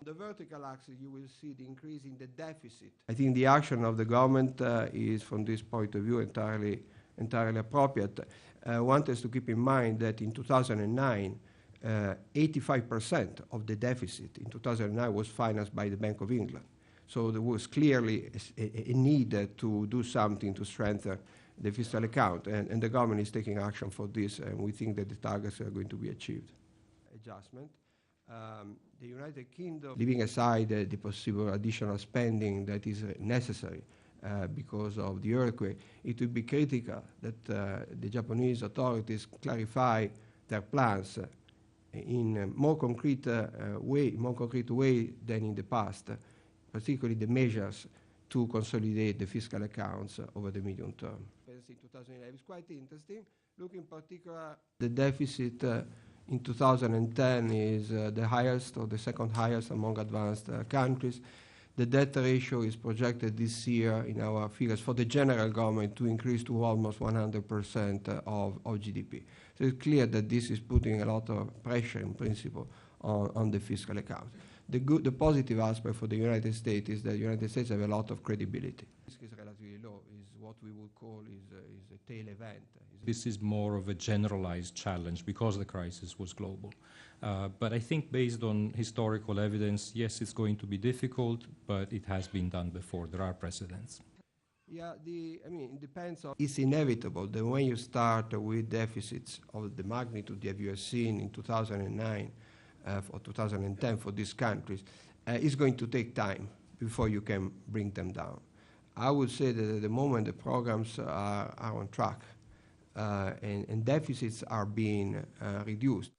The vertical axis, you will see the increase in the deficit. I think the action of the government is, from this point of view, entirely appropriate. One has to keep in mind that in 2009, 85% of the deficit in 2009 was financed by the Bank of England. So there was clearly a need to do something to strengthen the fiscal account, and the government is taking action for this, and we think that the targets are going to be achieved. Adjustment. The United Kingdom, leaving aside the possible additional spending that is necessary because of the earthquake, it would be critical that the Japanese authorities clarify their plans in a more concrete way than in the past, particularly the measures to consolidate the fiscal accounts over the medium term. In 2011 is quite interesting. Look in particular, the deficit in 2010 is the highest or the second highest among advanced countries. The debt ratio is projected this year in our figures for the general government to increase to almost 100% of GDP. So it's clear that this is putting a lot of pressure in principle on the fiscal account. The positive aspect for the United States is that the United States have a lot of credibility. Risk is relatively low, is what we would call is a tail event. This is more of a generalized challenge because the crisis was global. But I think based on historical evidence, yes, it's going to be difficult, but it has been done before. There are precedents. Yeah, it depends on. It's inevitable that when you start with deficits of the magnitude that you have seen in 2009 or 2010 for these countries, it's going to take time before you can bring them down. I would say that at the moment the programs are on track and deficits are being reduced.